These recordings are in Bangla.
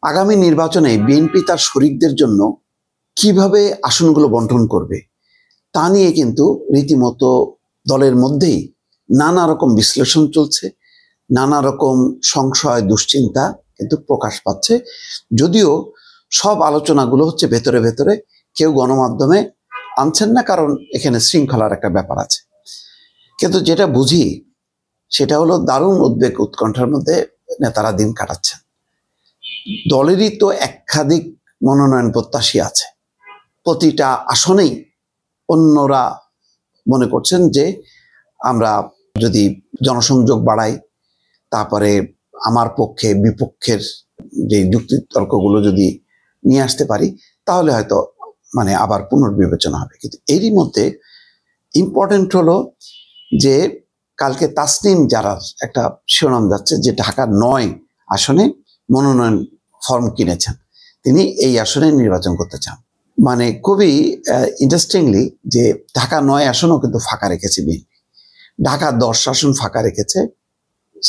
আগামী নির্বাচনে বিএনপি তার শরিকদের জন্য কিভাবে আসনগুলো বন্টন করবে তা নিয়ে কিন্তু রীতিমতো দলের মধ্যেই নানা রকম বিশ্লেষণ চলছে, নানা রকম সংশয় দুশ্চিন্তা কিন্তু প্রকাশ পাচ্ছে। যদিও সব আলোচনাগুলো হচ্ছে ভেতরে ভেতরে, কেউ গণমাধ্যমে আনছেন না, কারণ এখানে শৃঙ্খলার একটা ব্যাপার আছে। কিন্তু যেটা বুঝি সেটা হলো দারুণ উদ্বেগ উৎকণ্ঠার মধ্যে নেতারা দিন কাটাচ্ছেন। দলেরই তো একাধিক মনোনয়ন প্রত্যাশী আছে, প্রতিটা আসনেই অন্যরা মনে করছেন যে আমরা যদি জনসংযোগ বাড়াই, তারপরে আমার পক্ষে বিপক্ষের যে যুক্তি তর্কগুলো যদি নিয়ে আসতে পারি, তাহলে হয়তো আবার পুনর্বিবেচনা হবে। কিন্তু এরই মধ্যে ইম্পর্টেন্ট হলো যে কালকে তাসনিম জারার একটা শিরোনাম যাচ্ছে যে ঢাকা ৯ আসনে মনোনয়ন ফর্ম কিনেছেন, তিনি এই আসনে নির্বাচন করতে চান। খুবই ইন্টারেস্টিংলি যে ঢাকা ৯ আসনও কিন্তু ফাঁকা রেখেছে বিএনপি, ঢাকা ১০ আসন ফাঁকা রেখেছে।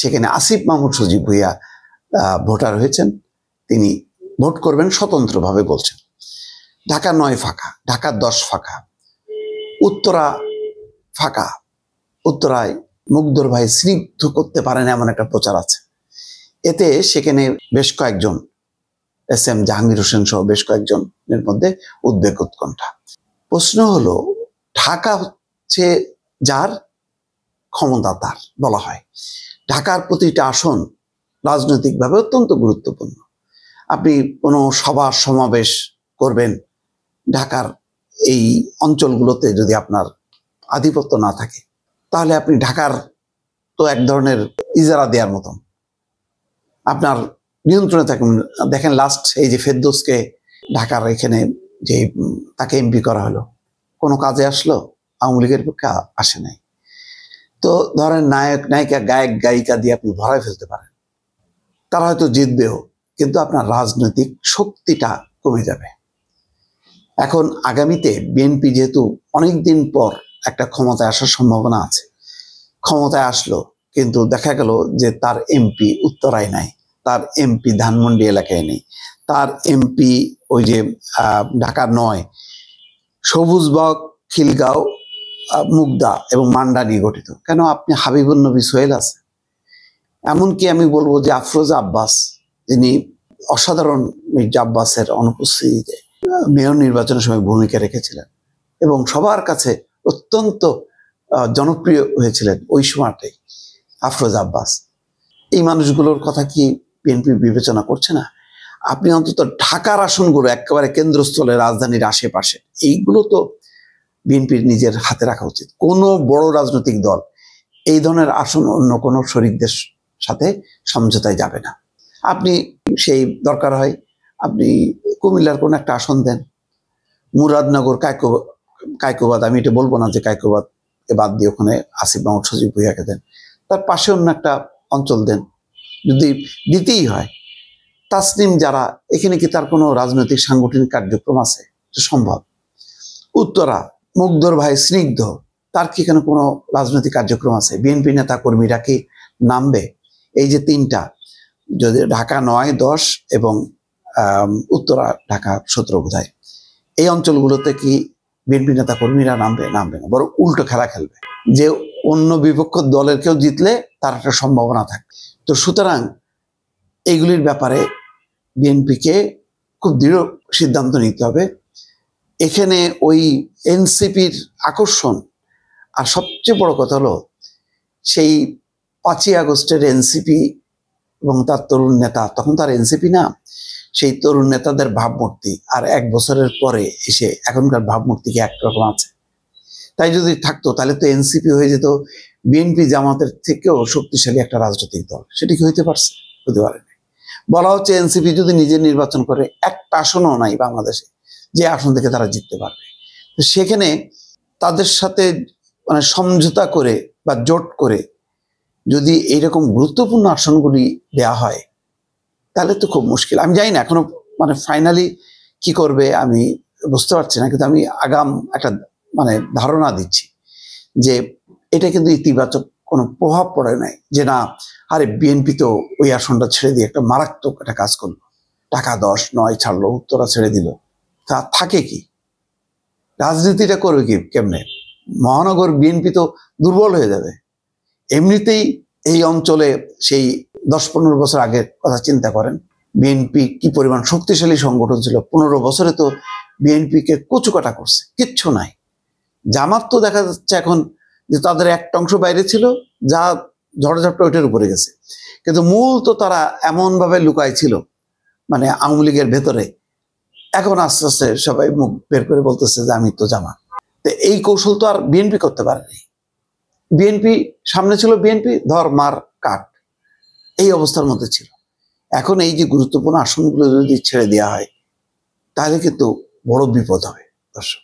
সেখানে আসিফ মাহমুদ সজীব ভুঁইয়া ভোটার হয়েছেন, তিনি ভোট করবেন স্বতন্ত্রভাবে বলছেন। ঢাকা ৯ ফাঁকা, ঢাকা ১০ ফাঁকা, উত্তরা ফাঁকা। উত্তরায় মুগ্ধর ভাই স্নিগ্ধ করতে পারেন এমন একটা প্রচার আছে। এতে সেখানে বেশ কয়েকজন এস.এম. জাহাঙ্গীর হোসেন সহ বেশ কয়েকজনের মধ্যে উদ্বেগ উৎকণ্ঠা। প্রশ্ন হলো, ঢাকা হচ্ছে যার ক্ষমতা তার বলা হয়, ঢাকার প্রতিটা আসন রাজনৈতিকভাবে অত্যন্ত গুরুত্বপূর্ণ। আপনি কোনো সভা সমাবেশ করবেন, ঢাকার এই অঞ্চলগুলোতে যদি আপনার আধিপত্য না থাকে, তাহলে আপনি ঢাকার তো এক ধরনের ইজারা দেওয়ার মতন, আপনার নিয়ন্ত্রণে থাকুন। দেখেন লাস্ট এই যে ফেরদৌসকে ঢাকার এখানে যে তাকে এমপি করা হলো, কোনো কাজে আসলো? আওয়ামী লীগের পক্ষে আসে নাই। তো ধরেন নায়ক নায়িকা গায়ক গায়িকা দিয়ে আপনি ভরায় ফেলতে পারেন, তারা হয়তো জিতবেও, কিন্তু আপনার রাজনৈতিক শক্তিটা কমে যাবে। এখন আগামীতে বিএনপি যেহেতু অনেকদিন পর একটা ক্ষমতায় আসার সম্ভাবনা আছে, ক্ষমতায় আসলো কিন্তু দেখা গেল যে তার এমপি উত্তরায় নাই, তার এমপি ধানমন্ডি এলাকায় নেই, তার এমপি ওই যে ঢাকা ৯ সবুজবাগ, খিলগাঁও, মুগদা এবং মান্ডা নিয়ে গঠিত। কেন? আপনি হাবিবুন নবী সোহেল আছে, এমনকি আমি বলবো যে আফরোজা আব্বাস, তিনি অসাধারণ মির্জা আব্বাসের অনুপস্থিতিতে মেয়র নির্বাচনের সময় ভূমিকা রেখেছিলেন এবং সবার কাছে অত্যন্ত জনপ্রিয় হয়েছিলেন ওই সময়টাই আফরোজা আব্বাস। এই মানুষগুলোর কথা কি বিএনপি বিবেচনা করছে না? আপনি অন্তত ঢাকার আসনগুলো একেবারে কেন্দ্রস্থলে, রাজধানীর আশেপাশে, এইগুলো তো বিএনপির নিজের হাতে রাখা উচিত। কোনো বড় রাজনৈতিক দল এই ধরনের আসন অন্য কোনো শরিকদের সাথে সমঝোতায় যাবে না। আপনি সেই দরকার হয় আপনি কুমিল্লার কোনো একটা আসন দেন, মুরাদনগর, কায়কোবাদ, আমি এটা বলবো না যে কায়কোবাদকে বাদ দিয়ে ওখানে আসিফ মাহমুদ সজীব ভুঁইয়াকে দেন, তার পাশে অন্য একটা অঞ্চল দেন, যদি দিতেই হয়। তাসনিম যারা, এখানে কি তার কোনো রাজনৈতিক সাংগঠনিক কার্যক্রম আছে? এটা সম্ভব। উত্তরা, মুগ্ধর ভাই স্নিগ্ধ, তার কি এখানে কোনো রাজনৈতিক কার্যক্রম আছে? বিএনপি নেতা কর্মীরা কি নামবে? এই যে তিনটা, যদি ঢাকা ৯, ১০ এবং উত্তরা ঢাকা ১৭ বোধহয়, এই অঞ্চলগুলোতে কি বিএনপি নেতা কর্মীরা নামবে না, বরং উল্টো খেলা খেলবে, যে অন্য বিপক্ষ দলের কেউ জিতলে তার একটা সম্ভাবনা থাকবে। তো সুতরাং এইগুলির ব্যাপারে বিএনপিকে খুব দৃঢ় সিদ্ধান্ত নিতে হবে। এখানে ওই এনসিপির আকর্ষণ, আর সবচেয়ে বড় কথা হলো সেই ৫ই আগস্টের এনসিপি এবং তার তরুণ নেতা, তখন তার এনসিপি না, সেই তরুণ নেতাদের ভাবমূর্তি আর ১ বছরের পরে এসে এখনকার ভাবমূর্তি কি একরকম আছে? তাই যদি থাকতো তাহলে তো এনসিপি হয়ে যেত বিএনপি জামাতের থেকেও শক্তিশালী একটা রাজনৈতিক দল। সেটা কি হইতে পারছে? হতে পারেনি। বলা হচ্ছে এনসিপি যদি নিজে নির্বাচন করে, একটা আসনও নাই বাংলাদেশে যে আসন থেকে তারা জিততে পারবে। তো সেখানে তাদের সাথে সমঝোতা করে বা জোট করে যদি এইরকম গুরুত্বপূর্ণ আসনগুলি দেয়া হয়, তাহলে তো খুব মুশকিল। আমি জানি না এখনো ফাইনালি কি করবে আমি বুঝতে পারছি না, কিন্তু আমি আগাম একটা ধারণা দিচ্ছি যে এটা কিন্তু ইতিবাচক কোনো প্রভাব পড়ে নাই, যে না আরে বিএনপি তো ওই আসনটা ছেড়ে দিয়ে একটা মারাত্মক একটা কাজ করলো। টাকা 10-9 ছাড়লো, উত্তরা ছেড়ে দিল, তা থাকে কি? রাজনীতিটা করবে কি কেমনে? মহানগর বিএনপি তো দুর্বল হয়ে যাবে। এমনিতেই এই অঞ্চলে সেই 10-15 বছর আগের কথা চিন্তা করেন, বিএনপি কি পরিমাণ শক্তিশালী সংগঠন ছিল। 15 বছরে তো বিএনপিকে কচুকাটা করছে, কিচ্ছু নাই। জামাত তো দেখা যাচ্ছে এখন যে তাদের একটা অংশ বাইরে ছিল, যা ঝড়ঝাপটা ওইটার উপরে গেছে, কিন্তু মূল তো তারা এমন ভাবে লুকায় ছিল, মানে আওয়ামী লীগের ভেতরে। এখন আস্তে আস্তে সবাই মুখ বের করে বলতেছে যে আমি তো জামাত। তো এই কৌশল তো আর বিএনপি করতে পারেনি। বিএনপি সামনে ছিল, বিএনপি ধর মার কাট, এই অবস্থার মধ্যে ছিল। এখন এই যে গুরুত্বপূর্ণ আসনগুলো যদি ছেড়ে দেওয়া হয়, তাহলে কিন্তু বড় বিপদ হবে দর্শক।